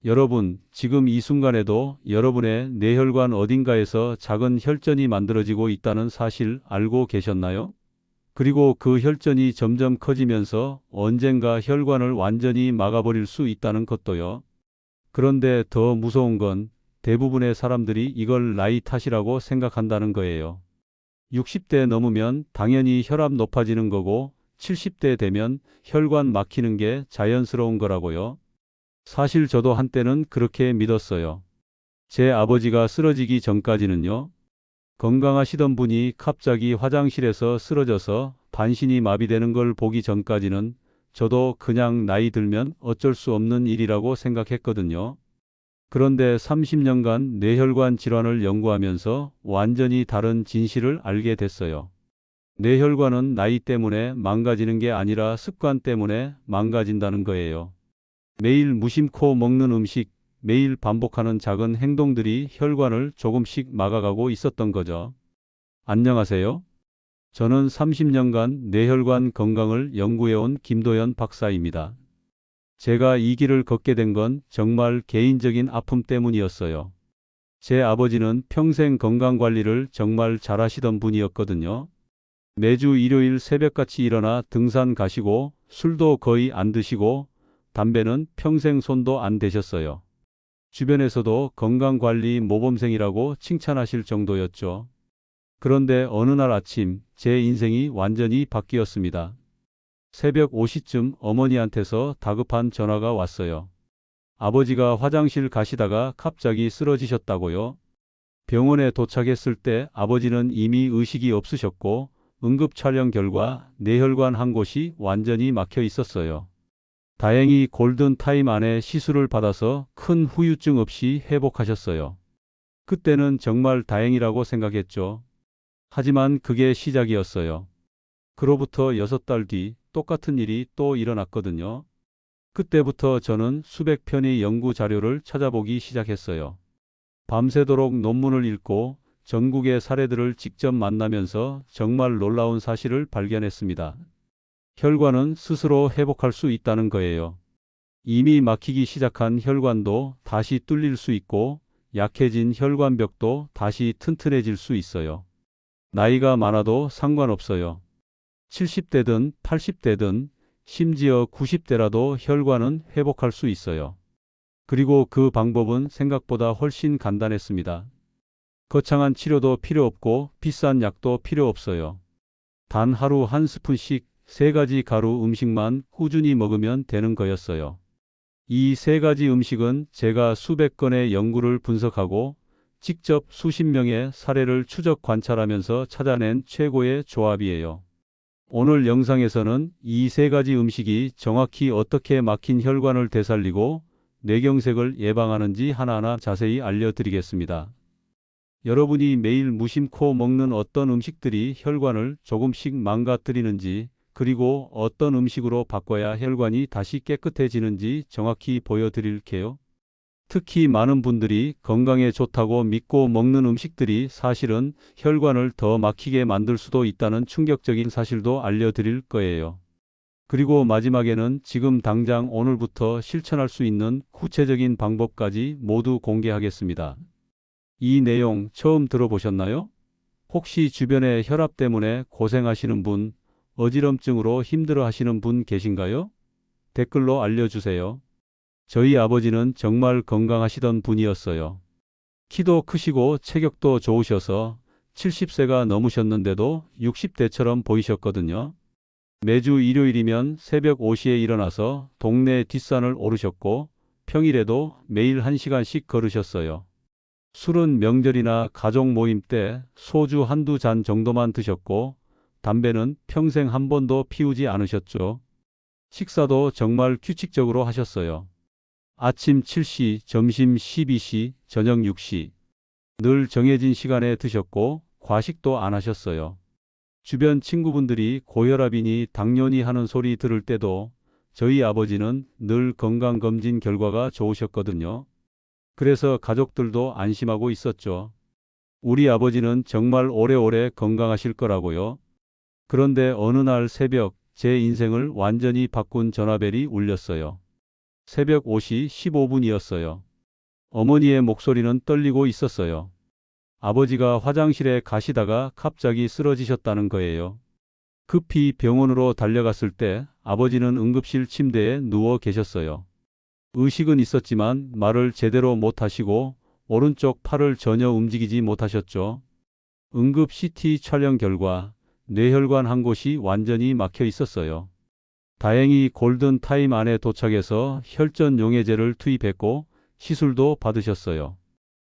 여러분, 지금 이 순간에도 여러분의 뇌혈관 어딘가에서 작은 혈전이 만들어지고 있다는 사실 알고 계셨나요? 그리고 그 혈전이 점점 커지면서 언젠가 혈관을 완전히 막아버릴 수 있다는 것도요. 그런데 더 무서운 건 대부분의 사람들이 이걸 나이 탓이라고 생각한다는 거예요. 60대 넘으면 당연히 혈압 높아지는 거고 70대 되면 혈관 막히는 게 자연스러운 거라고요. 사실 저도 한때는 그렇게 믿었어요. 제 아버지가 쓰러지기 전까지는요. 건강하시던 분이 갑자기 화장실에서 쓰러져서 반신이 마비되는 걸 보기 전까지는 저도 그냥 나이 들면 어쩔 수 없는 일이라고 생각했거든요. 그런데 30년간 뇌혈관 질환을 연구하면서 완전히 다른 진실을 알게 됐어요. 뇌혈관은 나이 때문에 망가지는 게 아니라 습관 때문에 망가진다는 거예요. 매일 무심코 먹는 음식, 매일 반복하는 작은 행동들이 혈관을 조금씩 막아가고 있었던 거죠. 안녕하세요. 저는 30년간 뇌혈관 건강을 연구해온 김도연 박사입니다. 제가 이 길을 걷게 된 건 정말 개인적인 아픔 때문이었어요. 제 아버지는 평생 건강관리를 정말 잘하시던 분이었거든요. 매주 일요일 새벽같이 일어나 등산 가시고 술도 거의 안 드시고 담배는 평생 손도 안 대셨어요. 주변에서도 건강관리 모범생이라고 칭찬하실 정도였죠. 그런데 어느 날 아침 제 인생이 완전히 바뀌었습니다. 새벽 5시쯤 어머니한테서 다급한 전화가 왔어요. 아버지가 화장실 가시다가 갑자기 쓰러지셨다고요. 병원에 도착했을 때 아버지는 이미 의식이 없으셨고 응급 촬영 결과 뇌혈관 한 곳이 완전히 막혀 있었어요. 다행히 골든 타임 안에 시술을 받아서 큰 후유증 없이 회복하셨어요. 그때는 정말 다행이라고 생각했죠. 하지만 그게 시작이었어요. 그로부터 6달 뒤 똑같은 일이 또 일어났거든요. 그때부터 저는 수백 편의 연구 자료를 찾아보기 시작했어요. 밤새도록 논문을 읽고 전국의 사례들을 직접 만나면서 정말 놀라운 사실을 발견했습니다. 혈관은 스스로 회복할 수 있다는 거예요. 이미 막히기 시작한 혈관도 다시 뚫릴 수 있고 약해진 혈관벽도 다시 튼튼해질 수 있어요. 나이가 많아도 상관없어요. 70대든 80대든 심지어 90대라도 혈관은 회복할 수 있어요. 그리고 그 방법은 생각보다 훨씬 간단했습니다. 거창한 치료도 필요 없고 비싼 약도 필요 없어요. 단 하루 한 스푼씩 3가지 가루 음식만 꾸준히 먹으면 되는 거였어요. 이 3가지 음식은 제가 수백 건의 연구를 분석하고 직접 수십 명의 사례를 추적 관찰하면서 찾아낸 최고의 조합이에요. 오늘 영상에서는 이 3가지 음식이 정확히 어떻게 막힌 혈관을 되살리고 뇌경색을 예방하는지 하나하나 자세히 알려드리겠습니다. 여러분이 매일 무심코 먹는 어떤 음식들이 혈관을 조금씩 망가뜨리는지, 그리고 어떤 음식으로 바꿔야 혈관이 다시 깨끗해지는지 정확히 보여드릴게요. 특히 많은 분들이 건강에 좋다고 믿고 먹는 음식들이 사실은 혈관을 더 막히게 만들 수도 있다는 충격적인 사실도 알려드릴 거예요. 그리고 마지막에는 지금 당장 오늘부터 실천할 수 있는 구체적인 방법까지 모두 공개하겠습니다. 이 내용 처음 들어보셨나요? 혹시 주변에 혈압 때문에 고생하시는 분, 어지럼증으로 힘들어 하시는 분 계신가요? 댓글로 알려주세요. 저희 아버지는 정말 건강하시던 분이었어요. 키도 크시고 체격도 좋으셔서 70세가 넘으셨는데도 60대처럼 보이셨거든요. 매주 일요일이면 새벽 5시에 일어나서 동네 뒷산을 오르셨고 평일에도 매일 1시간씩 걸으셨어요. 술은 명절이나 가족 모임 때 소주 한두 잔 정도만 드셨고 담배는 평생 한 번도 피우지 않으셨죠. 식사도 정말 규칙적으로 하셨어요. 아침 7시, 점심 12시, 저녁 6시. 늘 정해진 시간에 드셨고 과식도 안 하셨어요. 주변 친구분들이 고혈압이니 당뇨니 하는 소리 들을 때도 저희 아버지는 늘 건강검진 결과가 좋으셨거든요. 그래서 가족들도 안심하고 있었죠. 우리 아버지는 정말 오래오래 건강하실 거라고요. 그런데 어느 날 새벽 제 인생을 완전히 바꾼 전화벨이 울렸어요. 새벽 5시 15분이었어요. 어머니의 목소리는 떨리고 있었어요. 아버지가 화장실에 가시다가 갑자기 쓰러지셨다는 거예요. 급히 병원으로 달려갔을 때 아버지는 응급실 침대에 누워 계셨어요. 의식은 있었지만 말을 제대로 못 하시고 오른쪽 팔을 전혀 움직이지 못하셨죠. 응급 CT 촬영 결과 뇌혈관 한 곳이 완전히 막혀 있었어요. 다행히 골든 타임 안에 도착해서 혈전 용해제를 투입했고 시술도 받으셨어요.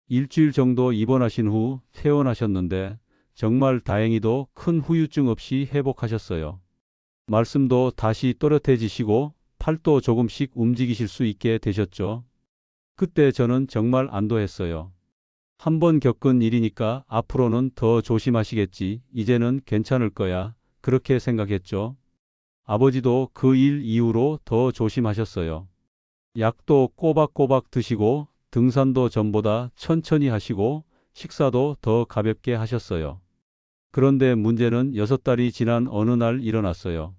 일주일 정도 입원하신 후 퇴원하셨는데 정말 다행히도 큰 후유증 없이 회복하셨어요. 말씀도 다시 또렷해지시고 팔도 조금씩 움직이실 수 있게 되셨죠. 그때 저는 정말 안도했어요. 한 번 겪은 일이니까 앞으로는 더 조심하시겠지. 이제는 괜찮을 거야. 그렇게 생각했죠. 아버지도 그 일 이후로 더 조심하셨어요. 약도 꼬박꼬박 드시고 등산도 전보다 천천히 하시고 식사도 더 가볍게 하셨어요. 그런데 문제는 6달이 지난 어느 날 일어났어요.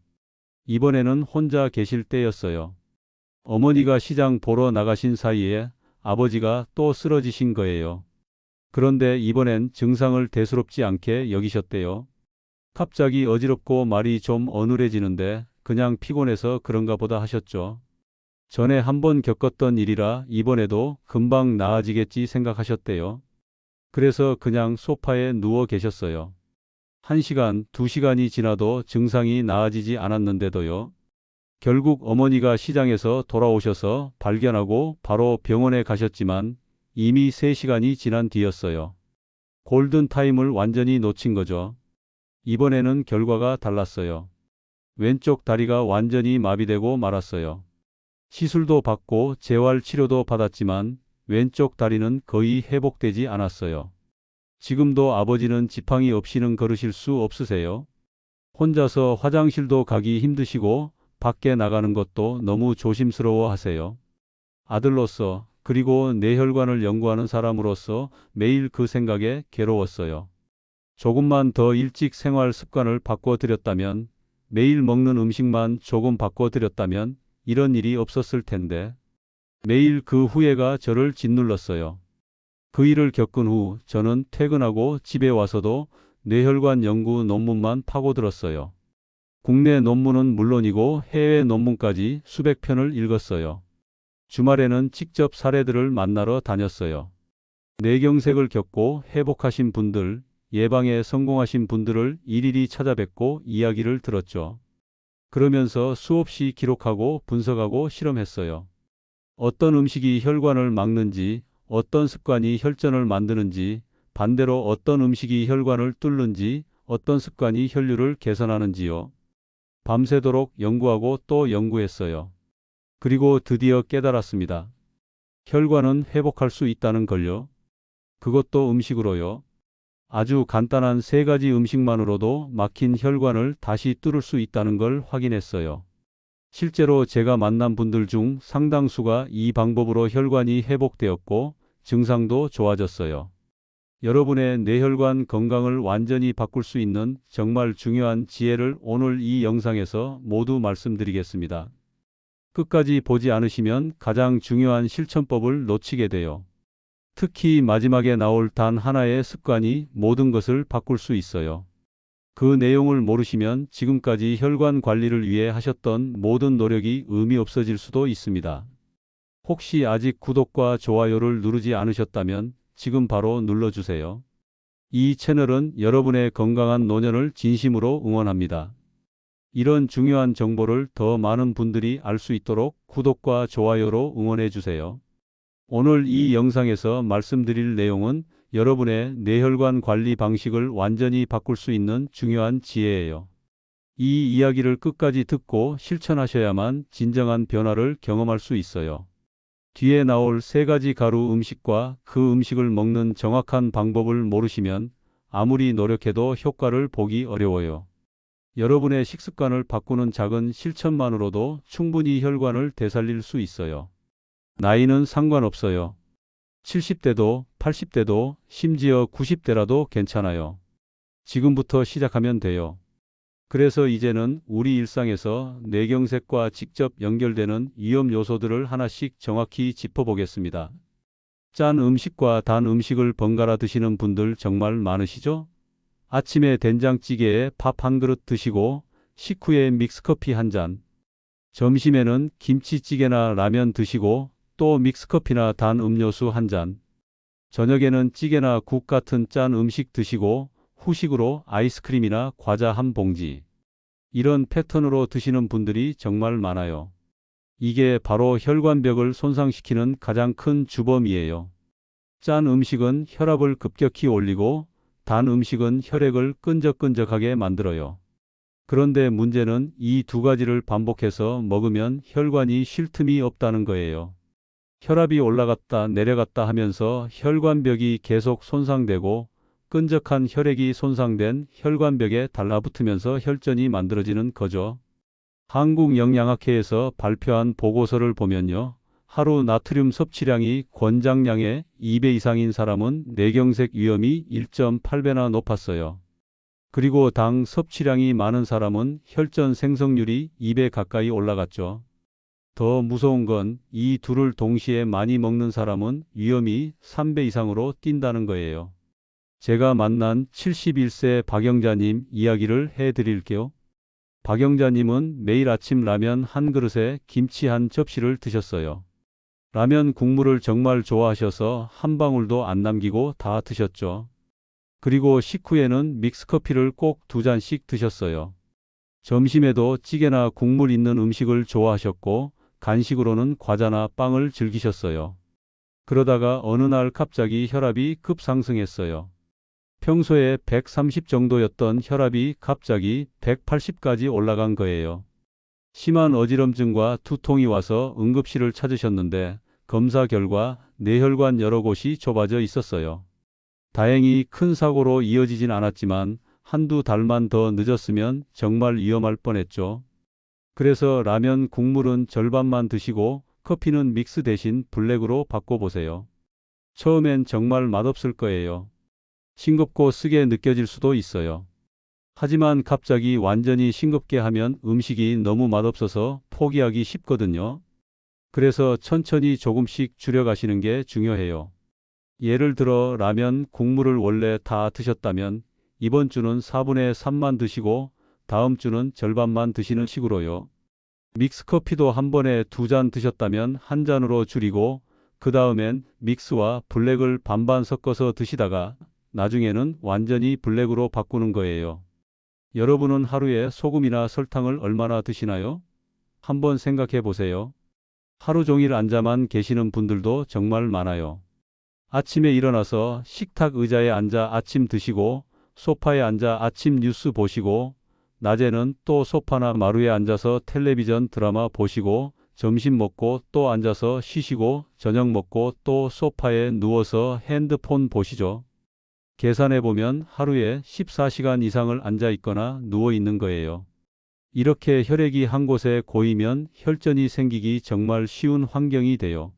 이번에는 혼자 계실 때였어요. 어머니가 시장 보러 나가신 사이에 아버지가 또 쓰러지신 거예요. 그런데 이번엔 증상을 대수롭지 않게 여기셨대요. 갑자기 어지럽고 말이 좀 어눌해지는데 그냥 피곤해서 그런가 보다 하셨죠. 전에 한 번 겪었던 일이라 이번에도 금방 나아지겠지 생각하셨대요. 그래서 그냥 소파에 누워 계셨어요. 1시간, 2시간이 지나도 증상이 나아지지 않았는데도요. 결국 어머니가 시장에서 돌아오셔서 발견하고 바로 병원에 가셨지만 이미 3시간이 지난 뒤였어요. 골든타임을 완전히 놓친 거죠. 이번에는 결과가 달랐어요. 왼쪽 다리가 완전히 마비되고 말았어요. 시술도 받고 재활 치료도 받았지만 왼쪽 다리는 거의 회복되지 않았어요. 지금도 아버지는 지팡이 없이는 걸으실 수 없으세요. 혼자서 화장실도 가기 힘드시고 밖에 나가는 것도 너무 조심스러워 하세요. 아들로서 그리고 뇌혈관을 연구하는 사람으로서 매일 그 생각에 괴로웠어요. 조금만 더 일찍 생활 습관을 바꿔드렸다면, 매일 먹는 음식만 조금 바꿔드렸다면 이런 일이 없었을 텐데, 매일 그 후회가 저를 짓눌렀어요. 그 일을 겪은 후 저는 퇴근하고 집에 와서도 뇌혈관 연구 논문만 파고들었어요. 국내 논문은 물론이고 해외 논문까지 수백 편을 읽었어요. 주말에는 직접 사례들을 만나러 다녔어요. 뇌경색을 겪고 회복하신 분들, 예방에 성공하신 분들을 일일이 찾아뵙고 이야기를 들었죠. 그러면서 수없이 기록하고 분석하고 실험했어요. 어떤 음식이 혈관을 막는지, 어떤 습관이 혈전을 만드는지, 반대로 어떤 음식이 혈관을 뚫는지, 어떤 습관이 혈류를 개선하는지요. 밤새도록 연구하고 또 연구했어요. 그리고 드디어 깨달았습니다. 혈관은 회복할 수 있다는 걸요. 그것도 음식으로요. 아주 간단한 3가지 음식만으로도 막힌 혈관을 다시 뚫을 수 있다는 걸 확인했어요. 실제로 제가 만난 분들 중 상당수가 이 방법으로 혈관이 회복되었고 증상도 좋아졌어요. 여러분의 뇌혈관 건강을 완전히 바꿀 수 있는 정말 중요한 지혜를 오늘 이 영상에서 모두 말씀드리겠습니다. 끝까지 보지 않으시면 가장 중요한 실천법을 놓치게 돼요. 특히 마지막에 나올 단 하나의 습관이 모든 것을 바꿀 수 있어요. 그 내용을 모르시면 지금까지 혈관 관리를 위해 하셨던 모든 노력이 의미 없어질 수도 있습니다. 혹시 아직 구독과 좋아요를 누르지 않으셨다면 지금 바로 눌러주세요. 이 채널은 여러분의 건강한 노년을 진심으로 응원합니다. 이런 중요한 정보를 더 많은 분들이 알 수 있도록 구독과 좋아요로 응원해 주세요. 오늘 이 영상에서 말씀드릴 내용은 여러분의 뇌혈관 관리 방식을 완전히 바꿀 수 있는 중요한 지혜예요. 이 이야기를 끝까지 듣고 실천하셔야만 진정한 변화를 경험할 수 있어요. 뒤에 나올 3가지 가루 음식과 그 음식을 먹는 정확한 방법을 모르시면 아무리 노력해도 효과를 보기 어려워요. 여러분의 식습관을 바꾸는 작은 실천만으로도 충분히 혈관을 되살릴 수 있어요. 나이는 상관없어요. 70대도 80대도 심지어 90대라도 괜찮아요. 지금부터 시작하면 돼요. 그래서 이제는 우리 일상에서 뇌경색과 직접 연결되는 위험 요소들을 하나씩 정확히 짚어보겠습니다. 짠 음식과 단 음식을 번갈아 드시는 분들 정말 많으시죠? 아침에 된장찌개에 밥 한 그릇 드시고 식후에 믹스커피 한 잔, 점심에는 김치찌개나 라면 드시고 또 믹스커피나 단 음료수 한 잔, 저녁에는 찌개나 국 같은 짠 음식 드시고 후식으로 아이스크림이나 과자 한 봉지. 이런 패턴으로 드시는 분들이 정말 많아요. 이게 바로 혈관벽을 손상시키는 가장 큰 주범이에요. 짠 음식은 혈압을 급격히 올리고 단 음식은 혈액을 끈적끈적하게 만들어요. 그런데 문제는 이 두 가지를 반복해서 먹으면 혈관이 쉴 틈이 없다는 거예요. 혈압이 올라갔다 내려갔다 하면서 혈관벽이 계속 손상되고 끈적한 혈액이 손상된 혈관벽에 달라붙으면서 혈전이 만들어지는 거죠. 한국영양학회에서 발표한 보고서를 보면요. 하루 나트륨 섭취량이 권장량의 2배 이상인 사람은 뇌경색 위험이 1.8배나 높았어요. 그리고 당 섭취량이 많은 사람은 혈전 생성률이 2배 가까이 올라갔죠. 더 무서운 건 이 둘을 동시에 많이 먹는 사람은 위험이 3배 이상으로 뛴다는 거예요. 제가 만난 71세 박영자님 이야기를 해드릴게요. 박영자님은 매일 아침 라면 한 그릇에 김치 한 접시를 드셨어요. 라면 국물을 정말 좋아하셔서 한 방울도 안 남기고 다 드셨죠. 그리고 식후에는 믹스커피를 꼭 2잔씩 드셨어요. 점심에도 찌개나 국물 있는 음식을 좋아하셨고 간식으로는 과자나 빵을 즐기셨어요. 그러다가 어느 날 갑자기 혈압이 급상승했어요. 평소에 130 정도였던 혈압이 갑자기 180까지 올라간 거예요. 심한 어지럼증과 두통이 와서 응급실을 찾으셨는데 검사 결과 뇌혈관 여러 곳이 좁아져 있었어요. 다행히 큰 사고로 이어지진 않았지만 한두 달만 더 늦었으면 정말 위험할 뻔했죠. 그래서 라면 국물은 절반만 드시고 커피는 믹스 대신 블랙으로 바꿔보세요. 처음엔 정말 맛없을 거예요. 싱겁고 쓰게 느껴질 수도 있어요. 하지만 갑자기 완전히 싱겁게 하면 음식이 너무 맛없어서 포기하기 쉽거든요. 그래서 천천히 조금씩 줄여가시는 게 중요해요. 예를 들어 라면 국물을 원래 다 드셨다면 이번 주는 4분의 3만 드시고 다음 주는 절반만 드시는 식으로요. 믹스커피도 한 번에 2잔 드셨다면 한 잔으로 줄이고 그 다음엔 믹스와 블랙을 반반 섞어서 드시다가 나중에는 완전히 블랙으로 바꾸는 거예요. 여러분은 하루에 소금이나 설탕을 얼마나 드시나요? 한번 생각해 보세요. 하루 종일 앉아만 계시는 분들도 정말 많아요. 아침에 일어나서 식탁 의자에 앉아 아침 드시고 소파에 앉아 아침 뉴스 보시고 낮에는 또 소파나 마루에 앉아서 텔레비전 드라마 보시고 점심 먹고 또 앉아서 쉬시고 저녁 먹고 또 소파에 누워서 핸드폰 보시죠. 계산해 보면 하루에 14시간 이상을 앉아 있거나 누워 있는 거예요. 이렇게 혈액이 한 곳에 고이면 혈전이 생기기 정말 쉬운 환경이 돼요.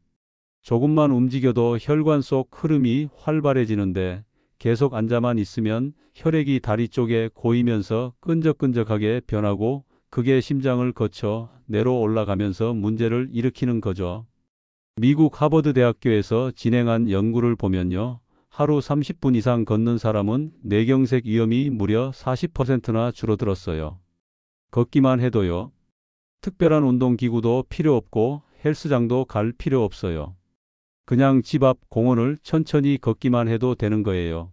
조금만 움직여도 혈관 속 흐름이 활발해지는데 계속 앉아만 있으면 혈액이 다리 쪽에 고이면서 끈적끈적하게 변하고 그게 심장을 거쳐 뇌로 올라가면서 문제를 일으키는 거죠. 미국 하버드 대학교에서 진행한 연구를 보면요. 하루 30분 이상 걷는 사람은 뇌경색 위험이 무려 40%나 줄어들었어요. 걷기만 해도요. 특별한 운동기구도 필요 없고 헬스장도 갈 필요 없어요. 그냥 집 앞 공원을 천천히 걷기만 해도 되는 거예요.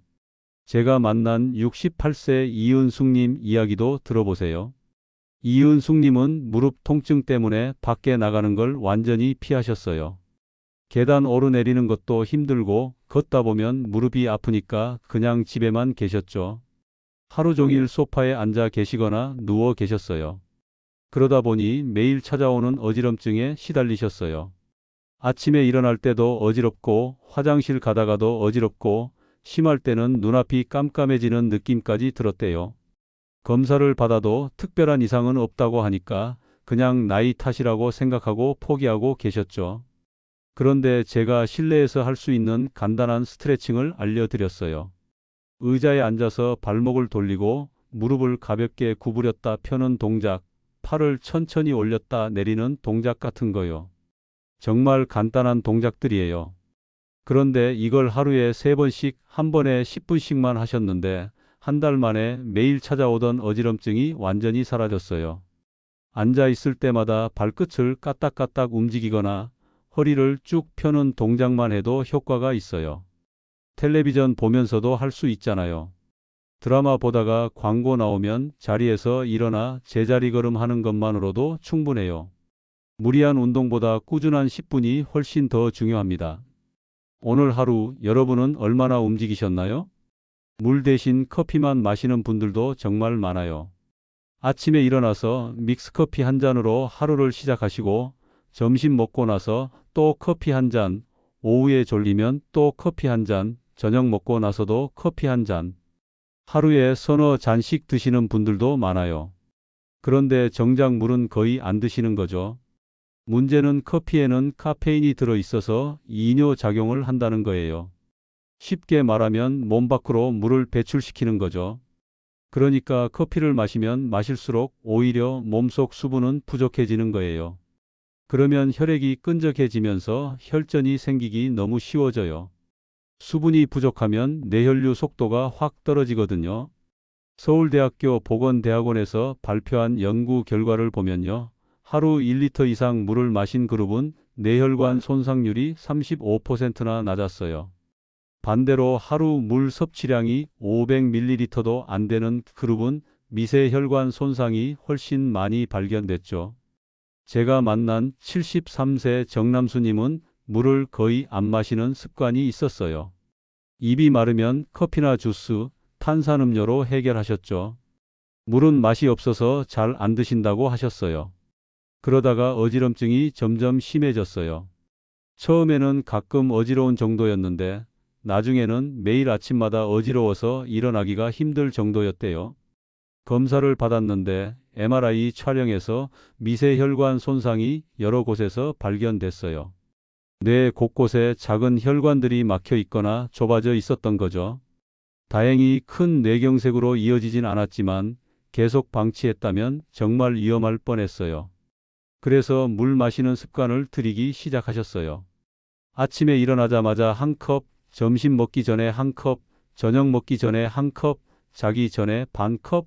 제가 만난 68세 이은숙님 이야기도 들어보세요. 이은숙님은 무릎 통증 때문에 밖에 나가는 걸 완전히 피하셨어요. 계단 오르내리는 것도 힘들고 걷다 보면 무릎이 아프니까 그냥 집에만 계셨죠. 하루 종일 소파에 앉아 계시거나 누워 계셨어요. 그러다 보니 매일 찾아오는 어지럼증에 시달리셨어요. 아침에 일어날 때도 어지럽고 화장실 가다가도 어지럽고 심할 때는 눈앞이 깜깜해지는 느낌까지 들었대요. 검사를 받아도 특별한 이상은 없다고 하니까 그냥 나이 탓이라고 생각하고 포기하고 계셨죠. 그런데 제가 실내에서 할 수 있는 간단한 스트레칭을 알려드렸어요. 의자에 앉아서 발목을 돌리고 무릎을 가볍게 구부렸다 펴는 동작, 팔을 천천히 올렸다 내리는 동작 같은 거요. 정말 간단한 동작들이에요. 그런데 이걸 하루에 3번씩 한 번에 10분씩만 하셨는데 한 달 만에 매일 찾아오던 어지럼증이 완전히 사라졌어요. 앉아 있을 때마다 발끝을 까딱까딱 움직이거나 허리를 쭉 펴는 동작만 해도 효과가 있어요. 텔레비전 보면서도 할 수 있잖아요. 드라마 보다가 광고 나오면 자리에서 일어나 제자리 걸음 하는 것만으로도 충분해요. 무리한 운동보다 꾸준한 10분이 훨씬 더 중요합니다. 오늘 하루 여러분은 얼마나 움직이셨나요? 물 대신 커피만 마시는 분들도 정말 많아요. 아침에 일어나서 믹스커피 한 잔으로 하루를 시작하시고 점심 먹고 나서 또 커피 한 잔, 오후에 졸리면 또 커피 한 잔, 저녁 먹고 나서도 커피 한 잔. 하루에 서너 잔씩 드시는 분들도 많아요. 그런데 정작 물은 거의 안 드시는 거죠. 문제는 커피에는 카페인이 들어있어서 이뇨 작용을 한다는 거예요. 쉽게 말하면 몸 밖으로 물을 배출시키는 거죠. 그러니까 커피를 마시면 마실수록 오히려 몸속 수분은 부족해지는 거예요. 그러면 혈액이 끈적해지면서 혈전이 생기기 너무 쉬워져요. 수분이 부족하면 뇌혈류 속도가 확 떨어지거든요. 서울대학교 보건대학원에서 발표한 연구 결과를 보면요. 하루 1리터 이상 물을 마신 그룹은 뇌혈관 손상률이 35%나 낮았어요. 반대로 하루 물 섭취량이 500ml도 안 되는 그룹은 미세혈관 손상이 훨씬 많이 발견됐죠. 제가 만난 73세 정남수님은 물을 거의 안 마시는 습관이 있었어요. 입이 마르면 커피나 주스, 탄산음료로 해결하셨죠. 물은 맛이 없어서 잘 안 드신다고 하셨어요. 그러다가 어지럼증이 점점 심해졌어요. 처음에는 가끔 어지러운 정도였는데 나중에는 매일 아침마다 어지러워서 일어나기가 힘들 정도였대요. 검사를 받았는데 MRI 촬영에서 미세혈관 손상이 여러 곳에서 발견됐어요. 뇌 곳곳에 작은 혈관들이 막혀 있거나 좁아져 있었던 거죠. 다행히 큰 뇌경색으로 이어지진 않았지만 계속 방치했다면 정말 위험할 뻔했어요. 그래서 물 마시는 습관을 들이기 시작하셨어요. 아침에 일어나자마자 한 컵, 점심 먹기 전에 한 컵, 저녁 먹기 전에 한 컵, 자기 전에 반 컵.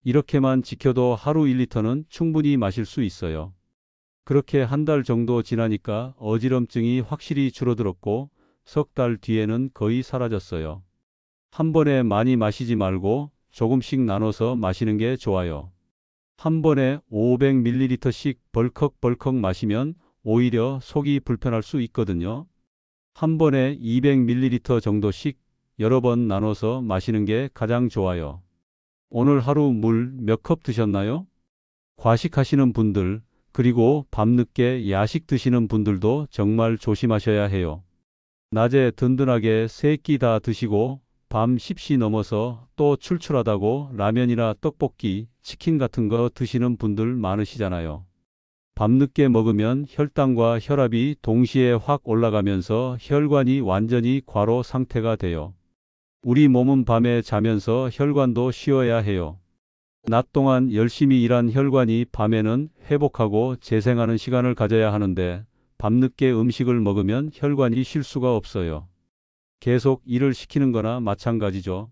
이렇게만 지켜도 하루 1리터는 충분히 마실 수 있어요. 그렇게 한 달 정도 지나니까 어지럼증이 확실히 줄어들었고 석 달 뒤에는 거의 사라졌어요. 한 번에 많이 마시지 말고 조금씩 나눠서 마시는 게 좋아요. 한 번에 500ml씩 벌컥벌컥 마시면 오히려 속이 불편할 수 있거든요. 한 번에 200ml 정도씩 여러 번 나눠서 마시는 게 가장 좋아요. 오늘 하루 물 몇 컵 드셨나요? 과식하시는 분들, 그리고 밤늦게 야식 드시는 분들도 정말 조심하셔야 해요. 낮에 든든하게 3끼 다 드시고 밤 10시 넘어서 또 출출하다고 라면이나 떡볶이, 치킨 같은 거 드시는 분들 많으시잖아요. 밤늦게 먹으면 혈당과 혈압이 동시에 확 올라가면서 혈관이 완전히 과로 상태가 돼요. 우리 몸은 밤에 자면서 혈관도 쉬어야 해요. 낮 동안 열심히 일한 혈관이 밤에는 회복하고 재생하는 시간을 가져야 하는데 밤늦게 음식을 먹으면 혈관이 쉴 수가 없어요. 계속 일을 시키는 거나 마찬가지죠.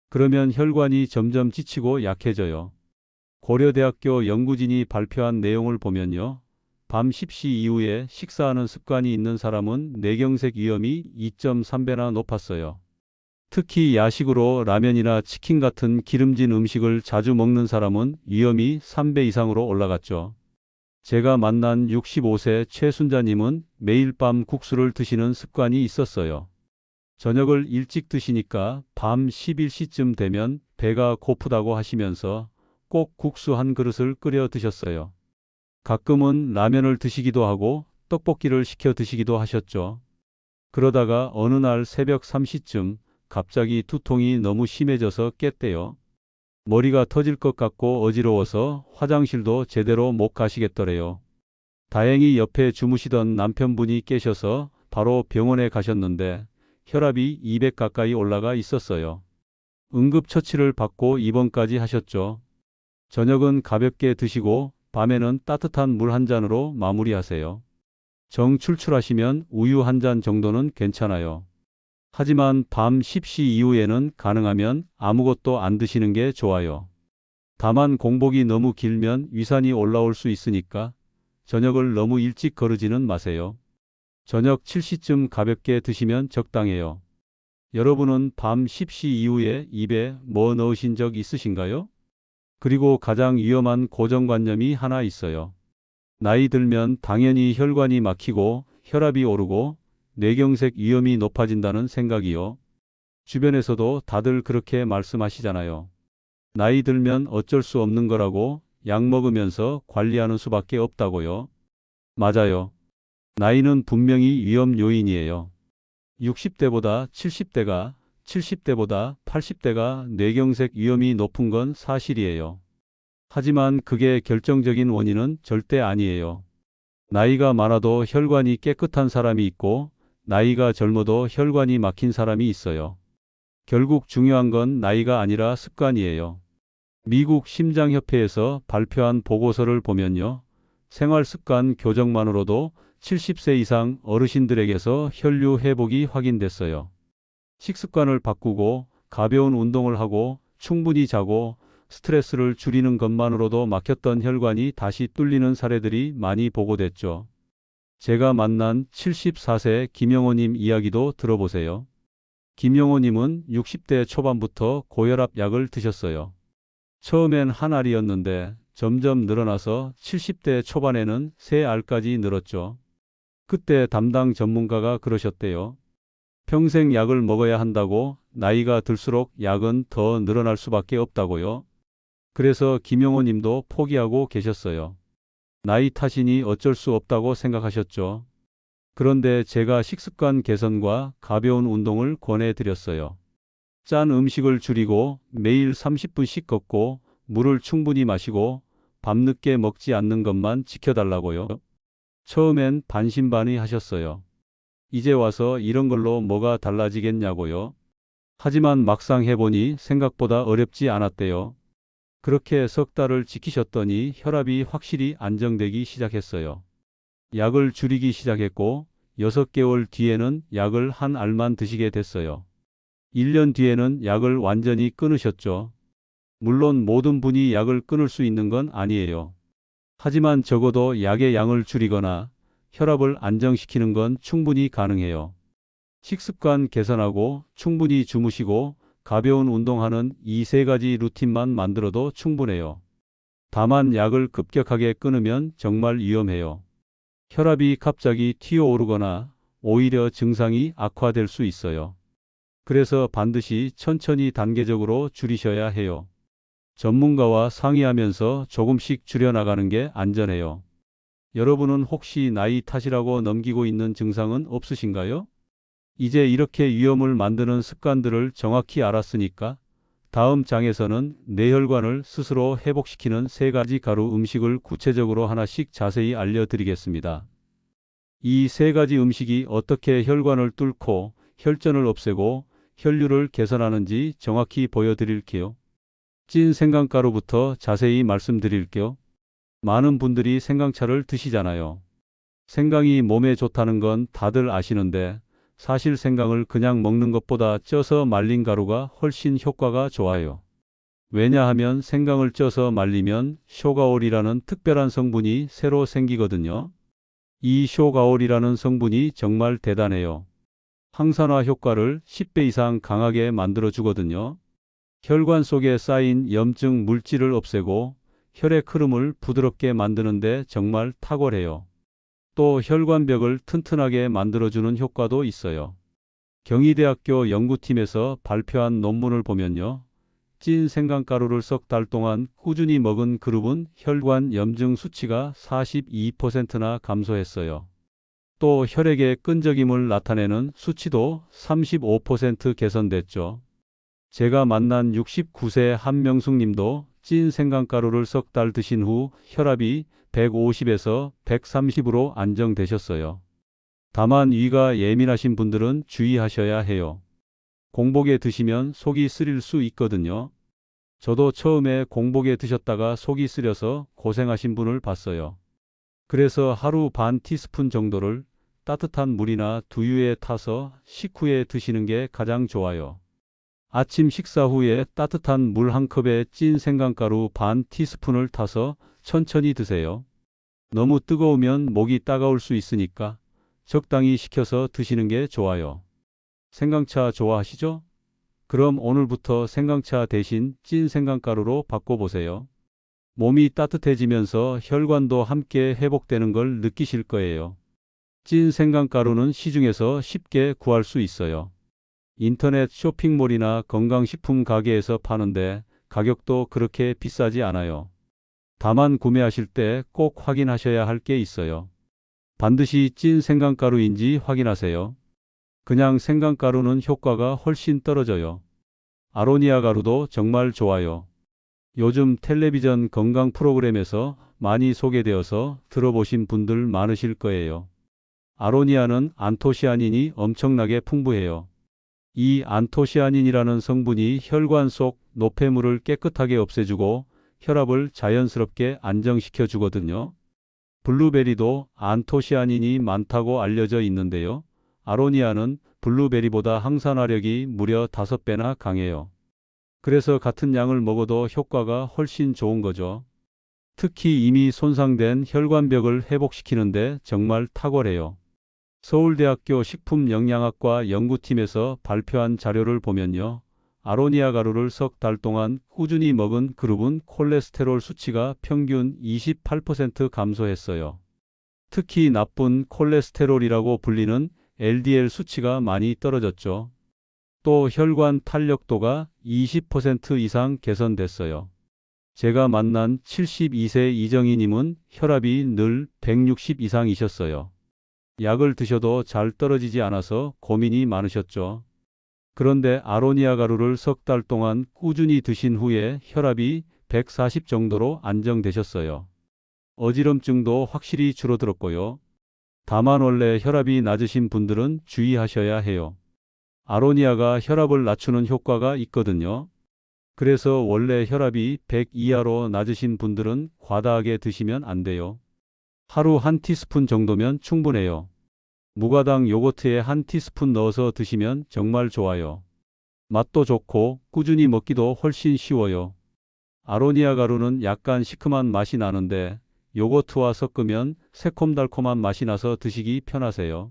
그러면 혈관이 점점 지치고 약해져요. 고려대학교 연구진이 발표한 내용을 보면요. 밤 10시 이후에 식사하는 습관이 있는 사람은 뇌경색 위험이 2.3배나 높았어요. 특히 야식으로 라면이나 치킨 같은 기름진 음식을 자주 먹는 사람은 위험이 3배 이상으로 올라갔죠. 제가 만난 65세 최순자님은 매일 밤 국수를 드시는 습관이 있었어요. 저녁을 일찍 드시니까 밤 11시쯤 되면 배가 고프다고 하시면서 꼭 국수 한 그릇을 끓여 드셨어요. 가끔은 라면을 드시기도 하고 떡볶이를 시켜 드시기도 하셨죠. 그러다가 어느 날 새벽 3시쯤 갑자기 두통이 너무 심해져서 깼대요. 머리가 터질 것 같고 어지러워서 화장실도 제대로 못 가시겠더래요. 다행히 옆에 주무시던 남편분이 깨셔서 바로 병원에 가셨는데 혈압이 200 가까이 올라가 있었어요. 응급처치를 받고 입원까지 하셨죠. 저녁은 가볍게 드시고 밤에는 따뜻한 물 한 잔으로 마무리하세요. 정 출출하시면 우유 한 잔 정도는 괜찮아요. 하지만 밤 10시 이후에는 가능하면 아무것도 안 드시는 게 좋아요. 다만 공복이 너무 길면 위산이 올라올 수 있으니까 저녁을 너무 일찍 거르지는 마세요. 저녁 7시쯤 가볍게 드시면 적당해요. 여러분은 밤 10시 이후에 입에 뭐 넣으신 적 있으신가요? 그리고 가장 위험한 고정관념이 하나 있어요. 나이 들면 당연히 혈관이 막히고 혈압이 오르고 뇌경색 위험이 높아진다는 생각이요. 주변에서도 다들 그렇게 말씀하시잖아요. 나이 들면 어쩔 수 없는 거라고 약 먹으면서 관리하는 수밖에 없다고요. 맞아요. 나이는 분명히 위험 요인이에요. 60대보다 70대가, 70대보다 80대가 뇌경색 위험이 높은 건 사실이에요. 하지만 그게 결정적인 원인은 절대 아니에요. 나이가 많아도 혈관이 깨끗한 사람이 있고, 나이가 젊어도 혈관이 막힌 사람이 있어요. 결국 중요한 건 나이가 아니라 습관이에요. 미국 심장협회에서 발표한 보고서를 보면요. 생활습관 교정만으로도 70세 이상 어르신들에게서 혈류 회복이 확인됐어요. 식습관을 바꾸고 가벼운 운동을 하고 충분히 자고 스트레스를 줄이는 것만으로도 막혔던 혈관이 다시 뚫리는 사례들이 많이 보고됐죠. 제가 만난 74세 김영호님 이야기도 들어보세요. 김영호님은 60대 초반부터 고혈압 약을 드셨어요. 처음엔 한 알이었는데 점점 늘어나서 70대 초반에는 3알까지 늘었죠. 그때 담당 전문가가 그러셨대요. 평생 약을 먹어야 한다고 나이가 들수록 약은 더 늘어날 수밖에 없다고요. 그래서 김영호 님도 포기하고 계셨어요. 나이 탓이니 어쩔 수 없다고 생각하셨죠. 그런데 제가 식습관 개선과 가벼운 운동을 권해드렸어요. 짠 음식을 줄이고 매일 30분씩 걷고 물을 충분히 마시고 밤늦게 먹지 않는 것만 지켜달라고요. 처음엔 반신반의 하셨어요. 이제 와서 이런 걸로 뭐가 달라지겠냐고요. 하지만 막상 해보니 생각보다 어렵지 않았대요. 그렇게 석 달을 지키셨더니 혈압이 확실히 안정되기 시작했어요. 약을 줄이기 시작했고 6개월 뒤에는 약을 한 알만 드시게 됐어요. 1년 뒤에는 약을 완전히 끊으셨죠. 물론 모든 분이 약을 끊을 수 있는 건 아니에요. 하지만 적어도 약의 양을 줄이거나 혈압을 안정시키는 건 충분히 가능해요. 식습관 개선하고 충분히 주무시고 가벼운 운동하는 이 3가지 루틴만 만들어도 충분해요. 다만 약을 급격하게 끊으면 정말 위험해요. 혈압이 갑자기 튀어오르거나 오히려 증상이 악화될 수 있어요. 그래서 반드시 천천히 단계적으로 줄이셔야 해요. 전문가와 상의하면서 조금씩 줄여나가는 게 안전해요. 여러분은 혹시 나이 탓이라고 넘기고 있는 증상은 없으신가요? 이제 이렇게 위험을 만드는 습관들을 정확히 알았으니까 다음 장에서는 뇌혈관을 스스로 회복시키는 3가지 가루 음식을 구체적으로 하나씩 자세히 알려드리겠습니다. 이 3가지 음식이 어떻게 혈관을 뚫고 혈전을 없애고 혈류를 개선하는지 정확히 보여드릴게요. 찐 생강가루부터 자세히 말씀드릴게요. 많은 분들이 생강차를 드시잖아요. 생강이 몸에 좋다는 건 다들 아시는데 사실 생강을 그냥 먹는 것보다 쪄서 말린 가루가 훨씬 효과가 좋아요. 왜냐하면 생강을 쪄서 말리면 쇼가올이라는 특별한 성분이 새로 생기거든요. 이 쇼가올이라는 성분이 정말 대단해요. 항산화 효과를 10배 이상 강하게 만들어주거든요. 혈관 속에 쌓인 염증 물질을 없애고 혈액 흐름을 부드럽게 만드는데 정말 탁월해요. 또 혈관벽을 튼튼하게 만들어주는 효과도 있어요. 경희대학교 연구팀에서 발표한 논문을 보면요. 찐 생강가루를 석 달 동안 꾸준히 먹은 그룹은 혈관 염증 수치가 42%나 감소했어요. 또 혈액의 끈적임을 나타내는 수치도 35% 개선됐죠. 제가 만난 69세 한명숙 님도 찐 생강가루를 석 달 드신 후 혈압이 150에서 130으로 안정되셨어요. 다만 위가 예민하신 분들은 주의하셔야 해요. 공복에 드시면 속이 쓰릴 수 있거든요. 저도 처음에 공복에 드셨다가 속이 쓰려서 고생하신 분을 봤어요. 그래서 하루 반 티스푼 정도를 따뜻한 물이나 두유에 타서 식후에 드시는 게 가장 좋아요. 아침 식사 후에 따뜻한 물 한 컵에 찐 생강가루 반 티스푼을 타서 천천히 드세요. 너무 뜨거우면 목이 따가울 수 있으니까 적당히 식혀서 드시는 게 좋아요. 생강차 좋아하시죠? 그럼 오늘부터 생강차 대신 찐 생강가루로 바꿔보세요. 몸이 따뜻해지면서 혈관도 함께 회복되는 걸 느끼실 거예요. 찐 생강가루는 시중에서 쉽게 구할 수 있어요. 인터넷 쇼핑몰이나 건강식품 가게에서 파는데 가격도 그렇게 비싸지 않아요. 다만 구매하실 때 꼭 확인하셔야 할 게 있어요. 반드시 찐 생강가루인지 확인하세요. 그냥 생강가루는 효과가 훨씬 떨어져요. 아로니아 가루도 정말 좋아요. 요즘 텔레비전 건강 프로그램에서 많이 소개되어서 들어보신 분들 많으실 거예요. 아로니아는 안토시아닌이 엄청나게 풍부해요. 이 안토시아닌이라는 성분이 혈관 속 노폐물을 깨끗하게 없애주고 혈압을 자연스럽게 안정시켜 주거든요. 블루베리도 안토시아닌이 많다고 알려져 있는데요. 아로니아는 블루베리보다 항산화력이 무려 5배나 강해요. 그래서 같은 양을 먹어도 효과가 훨씬 좋은 거죠. 특히 이미 손상된 혈관벽을 회복시키는데 정말 탁월해요. 서울대학교 식품영양학과 연구팀에서 발표한 자료를 보면요. 아로니아 가루를 석 달 동안 꾸준히 먹은 그룹은 콜레스테롤 수치가 평균 28% 감소했어요. 특히 나쁜 콜레스테롤이라고 불리는 LDL 수치가 많이 떨어졌죠. 또 혈관 탄력도가 20% 이상 개선됐어요. 제가 만난 72세 이정희님은 혈압이 늘 160 이상이셨어요. 약을 드셔도 잘 떨어지지 않아서 고민이 많으셨죠. 그런데 아로니아 가루를 석 달 동안 꾸준히 드신 후에 혈압이 140 정도로 안정되셨어요. 어지럼증도 확실히 줄어들었고요. 다만 원래 혈압이 낮으신 분들은 주의하셔야 해요. 아로니아가 혈압을 낮추는 효과가 있거든요. 그래서 원래 혈압이 100 이하로 낮으신 분들은 과다하게 드시면 안 돼요. 하루 한 티스푼 정도면 충분해요. 무가당 요거트에 한 티스푼 넣어서 드시면 정말 좋아요. 맛도 좋고 꾸준히 먹기도 훨씬 쉬워요. 아로니아 가루는 약간 시큼한 맛이 나는데 요거트와 섞으면 새콤달콤한 맛이 나서 드시기 편하세요.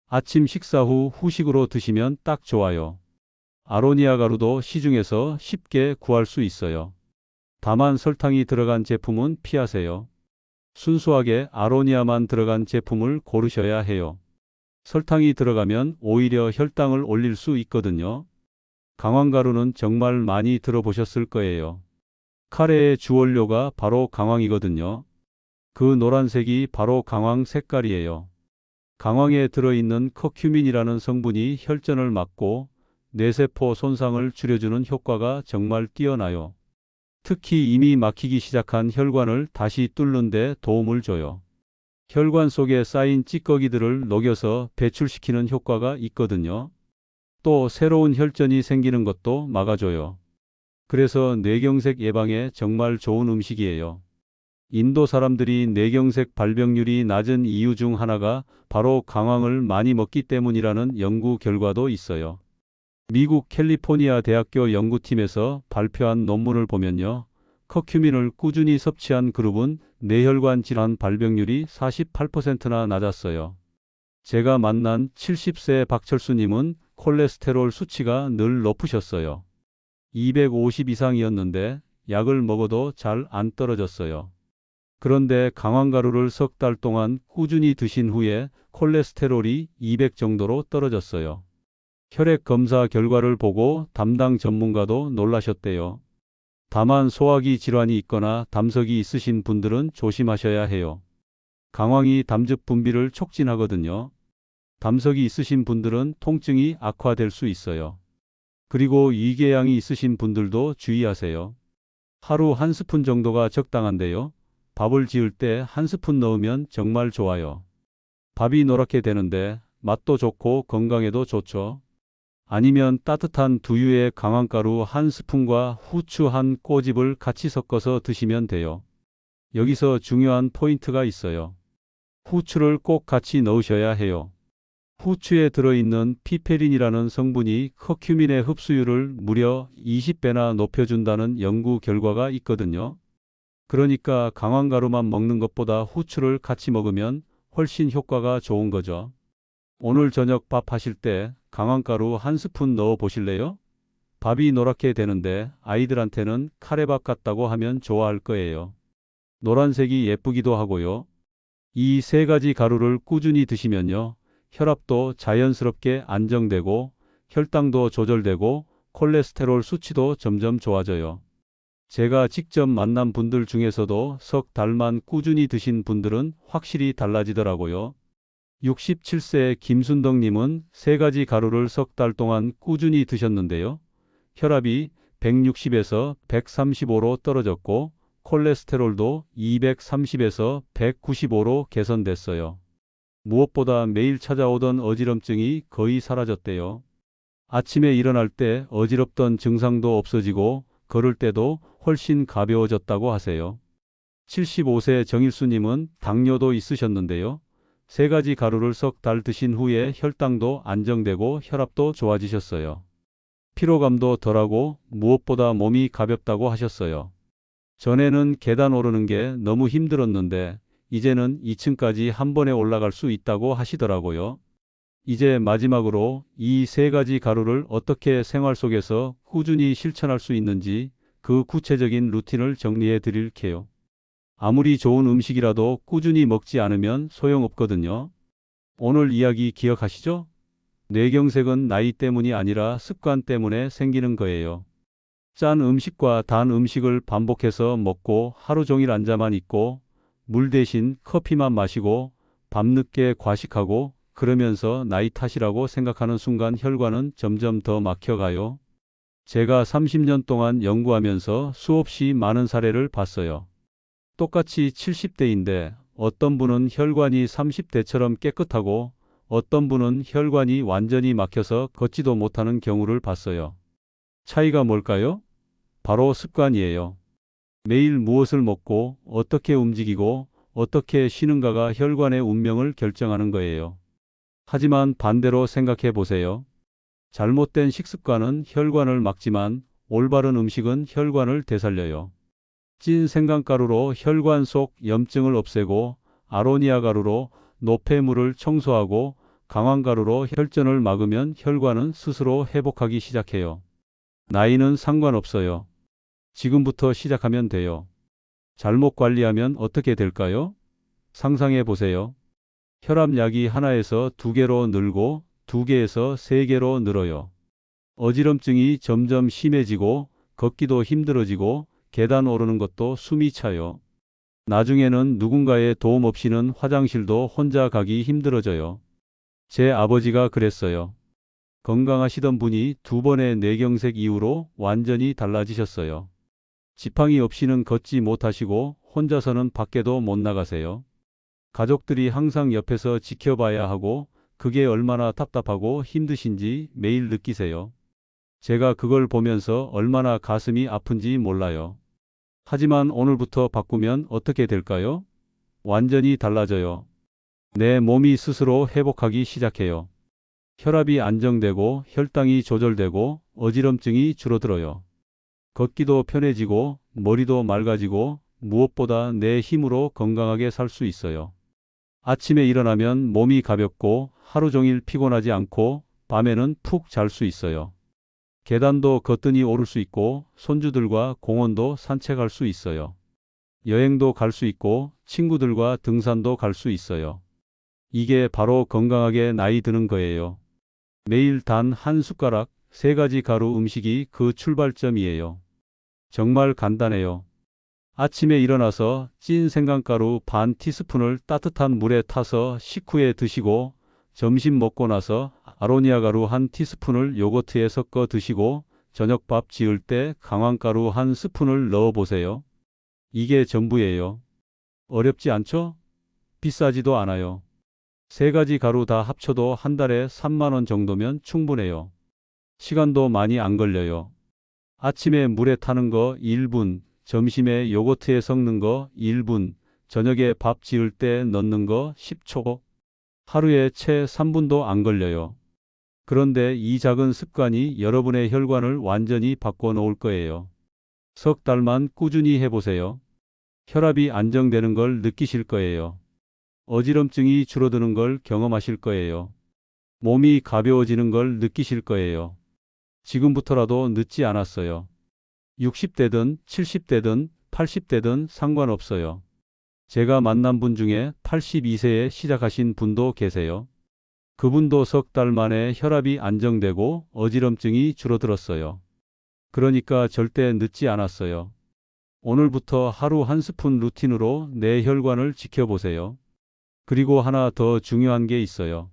아침 식사 후 후식으로 드시면 딱 좋아요. 아로니아 가루도 시중에서 쉽게 구할 수 있어요. 다만 설탕이 들어간 제품은 피하세요. 순수하게 아로니아만 들어간 제품을 고르셔야 해요. 설탕이 들어가면 오히려 혈당을 올릴 수 있거든요. 강황가루는 정말 많이 들어보셨을 거예요. 카레의 주원료가 바로 강황이거든요. 그 노란색이 바로 강황 색깔이에요. 강황에 들어있는 커큐민이라는 성분이 혈전을 막고 뇌세포 손상을 줄여주는 효과가 정말 뛰어나요. 특히 이미 막히기 시작한 혈관을 다시 뚫는 데 도움을 줘요. 혈관 속에 쌓인 찌꺼기들을 녹여서 배출시키는 효과가 있거든요. 또 새로운 혈전이 생기는 것도 막아줘요. 그래서 뇌경색 예방에 정말 좋은 음식이에요. 인도 사람들이 뇌경색 발병률이 낮은 이유 중 하나가 바로 강황을 많이 먹기 때문이라는 연구 결과도 있어요. 미국 캘리포니아 대학교 연구팀에서 발표한 논문을 보면요. 커큐민을 꾸준히 섭취한 그룹은 뇌혈관 질환 발병률이 48%나 낮았어요. 제가 만난 70세 박철수님은 콜레스테롤 수치가 늘 높으셨어요. 250 이상이었는데 약을 먹어도 잘 안 떨어졌어요. 그런데 강황가루를 석 달 동안 꾸준히 드신 후에 콜레스테롤이 200 정도로 떨어졌어요. 혈액 검사 결과를 보고 담당 전문가도 놀라셨대요. 다만 소화기 질환이 있거나 담석이 있으신 분들은 조심하셔야 해요. 강황이 담즙 분비를 촉진하거든요. 담석이 있으신 분들은 통증이 악화될 수 있어요. 그리고 위궤양이 있으신 분들도 주의하세요. 하루 한 스푼 정도가 적당한데요. 밥을 지을 때 한 스푼 넣으면 정말 좋아요. 밥이 노랗게 되는데 맛도 좋고 건강에도 좋죠. 아니면 따뜻한 두유에 강황가루 한 스푼과 후추 한 꼬집을 같이 섞어서 드시면 돼요. 여기서 중요한 포인트가 있어요. 후추를 꼭 같이 넣으셔야 해요. 후추에 들어있는 피페린이라는 성분이 커큐민의 흡수율을 무려 20배나 높여준다는 연구 결과가 있거든요. 그러니까 강황가루만 먹는 것보다 후추를 같이 먹으면 훨씬 효과가 좋은 거죠. 오늘 저녁 밥 하실 때 강황가루 한 스푼 넣어 보실래요? 밥이 노랗게 되는데 아이들한테는 카레밥 같다고 하면 좋아할 거예요. 노란색이 예쁘기도 하고요. 이 세 가지 가루를 꾸준히 드시면요. 혈압도 자연스럽게 안정되고 혈당도 조절되고 콜레스테롤 수치도 점점 좋아져요. 제가 직접 만난 분들 중에서도 석 달만 꾸준히 드신 분들은 확실히 달라지더라고요. 67세 김순덕님은 세 가지 가루를 석 달 동안 꾸준히 드셨는데요. 혈압이 160에서 135로 떨어졌고 콜레스테롤도 230에서 195로 개선됐어요. 무엇보다 매일 찾아오던 어지럼증이 거의 사라졌대요. 아침에 일어날 때 어지럽던 증상도 없어지고 걸을 때도 훨씬 가벼워졌다고 하세요. 75세 정일수님은 당뇨도 있으셨는데요. 세 가지 가루를 석 달 드신 후에 혈당도 안정되고 혈압도 좋아지셨어요. 피로감도 덜하고 무엇보다 몸이 가볍다고 하셨어요. 전에는 계단 오르는 게 너무 힘들었는데 이제는 2층까지 한 번에 올라갈 수 있다고 하시더라고요. 이제 마지막으로 이 세 가지 가루를 어떻게 생활 속에서 꾸준히 실천할 수 있는지 그 구체적인 루틴을 정리해 드릴게요. 아무리 좋은 음식이라도 꾸준히 먹지 않으면 소용없거든요. 오늘 이야기 기억하시죠? 뇌경색은 나이 때문이 아니라 습관 때문에 생기는 거예요. 짠 음식과 단 음식을 반복해서 먹고 하루 종일 앉아만 있고 물 대신 커피만 마시고 밤늦게 과식하고 그러면서 나이 탓이라고 생각하는 순간 혈관은 점점 더 막혀가요. 제가 30년 동안 연구하면서 수없이 많은 사례를 봤어요. 똑같이 70대인데 어떤 분은 혈관이 30대처럼 깨끗하고 어떤 분은 혈관이 완전히 막혀서 걷지도 못하는 경우를 봤어요. 차이가 뭘까요? 바로 습관이에요. 매일 무엇을 먹고 어떻게 움직이고 어떻게 쉬는가가 혈관의 운명을 결정하는 거예요. 하지만 반대로 생각해 보세요. 잘못된 식습관은 혈관을 막지만 올바른 음식은 혈관을 되살려요. 찐 생강가루로 혈관 속 염증을 없애고 아로니아 가루로 노폐물을 청소하고 강황가루로 혈전을 막으면 혈관은 스스로 회복하기 시작해요. 나이는 상관없어요. 지금부터 시작하면 돼요. 잘못 관리하면 어떻게 될까요? 상상해 보세요. 혈압약이 하나에서 두 개로 늘고 두 개에서 세 개로 늘어요. 어지럼증이 점점 심해지고 걷기도 힘들어지고 계단 오르는 것도 숨이 차요. 나중에는 누군가의 도움 없이는 화장실도 혼자 가기 힘들어져요. 제 아버지가 그랬어요. 건강하시던 분이 두 번의 뇌경색 이후로 완전히 달라지셨어요. 지팡이 없이는 걷지 못하시고 혼자서는 밖에도 못 나가세요. 가족들이 항상 옆에서 지켜봐야 하고 그게 얼마나 답답하고 힘드신지 매일 느끼세요. 제가 그걸 보면서 얼마나 가슴이 아픈지 몰라요. 하지만 오늘부터 바꾸면 어떻게 될까요? 완전히 달라져요. 내 몸이 스스로 회복하기 시작해요. 혈압이 안정되고 혈당이 조절되고 어지럼증이 줄어들어요. 걷기도 편해지고 머리도 맑아지고 무엇보다 내 힘으로 건강하게 살 수 있어요. 아침에 일어나면 몸이 가볍고 하루 종일 피곤하지 않고 밤에는 푹 잘 수 있어요. 계단도 거뜬히 오를 수 있고 손주들과 공원도 산책할 수 있어요. 여행도 갈 수 있고 친구들과 등산도 갈 수 있어요. 이게 바로 건강하게 나이 드는 거예요. 매일 단 한 숟가락, 세 가지 가루 음식이 그 출발점이에요. 정말 간단해요. 아침에 일어나서 찐 생강가루 반 티스푼을 따뜻한 물에 타서 식후에 드시고 점심 먹고 나서 아로니아 가루 한 티스푼을 요거트에 섞어 드시고 저녁밥 지을 때 강황가루 한 스푼을 넣어 보세요. 이게 전부예요. 어렵지 않죠? 비싸지도 않아요. 세 가지 가루 다 합쳐도 한 달에 3만 원 정도면 충분해요. 시간도 많이 안 걸려요. 아침에 물에 타는 거 1분, 점심에 요거트에 섞는 거 1분, 저녁에 밥 지을 때 넣는 거 10초. 하루에 채 3분도 안 걸려요. 그런데 이 작은 습관이 여러분의 혈관을 완전히 바꿔 놓을 거예요. 석 달만 꾸준히 해보세요. 혈압이 안정되는 걸 느끼실 거예요. 어지럼증이 줄어드는 걸 경험하실 거예요. 몸이 가벼워지는 걸 느끼실 거예요. 지금부터라도 늦지 않았어요. 60대든 70대든 80대든 상관없어요. 제가 만난 분 중에 82세에 시작하신 분도 계세요. 그분도 석 달 만에 혈압이 안정되고 어지럼증이 줄어들었어요. 그러니까 절대 늦지 않았어요. 오늘부터 하루 한 스푼 루틴으로 내 혈관을 지켜보세요. 그리고 하나 더 중요한 게 있어요.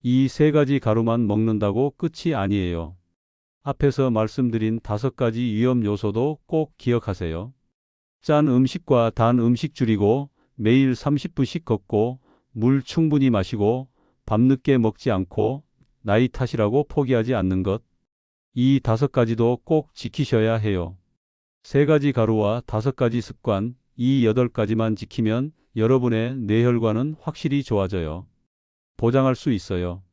이 세 가지 가루만 먹는다고 끝이 아니에요. 앞에서 말씀드린 5가지 위험 요소도 꼭 기억하세요. 짠 음식과 단 음식 줄이고 매일 30분씩 걷고 물 충분히 마시고 밤늦게 먹지 않고 나이 탓이라고 포기하지 않는 것. 이 5가지도 꼭 지키셔야 해요. 3가지 가루와 5가지 습관, 이 8가지만 지키면 여러분의 뇌혈관은 확실히 좋아져요. 보장할 수 있어요.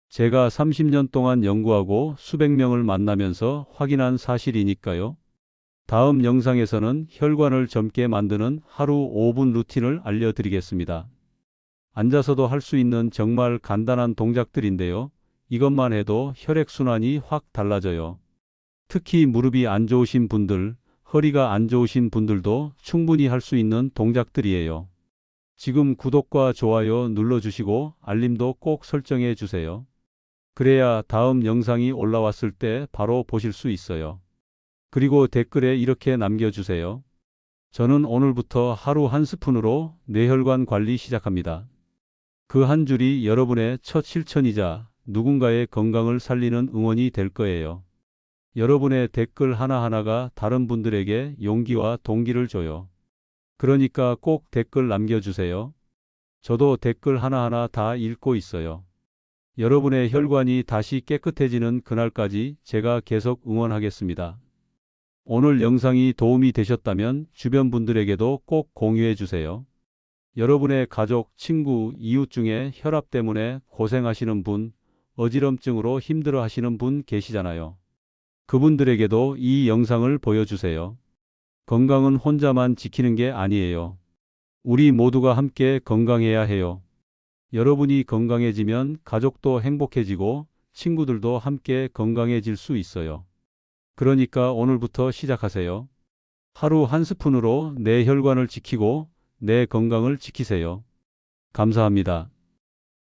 제가 30년 동안 연구하고 수백 명을 만나면서 확인한 사실이니까요. 다음 영상에서는 혈관을 젊게 만드는 하루 5분 루틴을 알려드리겠습니다. 앉아서도 할 수 있는 정말 간단한 동작들인데요. 이것만 해도 혈액순환이 확 달라져요. 특히 무릎이 안 좋으신 분들, 허리가 안 좋으신 분들도 충분히 할 수 있는 동작들이에요. 지금 구독과 좋아요 눌러주시고 알림도 꼭 설정해 주세요. 그래야 다음 영상이 올라왔을 때 바로 보실 수 있어요. 그리고 댓글에 이렇게 남겨주세요. 저는 오늘부터 하루 한 스푼으로 뇌혈관 관리 시작합니다. 그 한 줄이 여러분의 첫 실천이자 누군가의 건강을 살리는 응원이 될 거예요. 여러분의 댓글 하나하나가 다른 분들에게 용기와 동기를 줘요. 그러니까 꼭 댓글 남겨주세요. 저도 댓글 하나하나 다 읽고 있어요. 여러분의 혈관이 다시 깨끗해지는 그날까지 제가 계속 응원하겠습니다. 오늘 영상이 도움이 되셨다면 주변 분들에게도 꼭 공유해 주세요. 여러분의 가족, 친구, 이웃 중에 혈압 때문에 고생하시는 분, 어지럼증으로 힘들어 하시는 분 계시잖아요. 그분들에게도 이 영상을 보여주세요. 건강은 혼자만 지키는 게 아니에요. 우리 모두가 함께 건강해야 해요. 여러분이 건강해지면 가족도 행복해지고 친구들도 함께 건강해질 수 있어요. 그러니까 오늘부터 시작하세요. 하루 한 스푼으로 내 혈관을 지키고 내 건강을 지키세요. 감사합니다.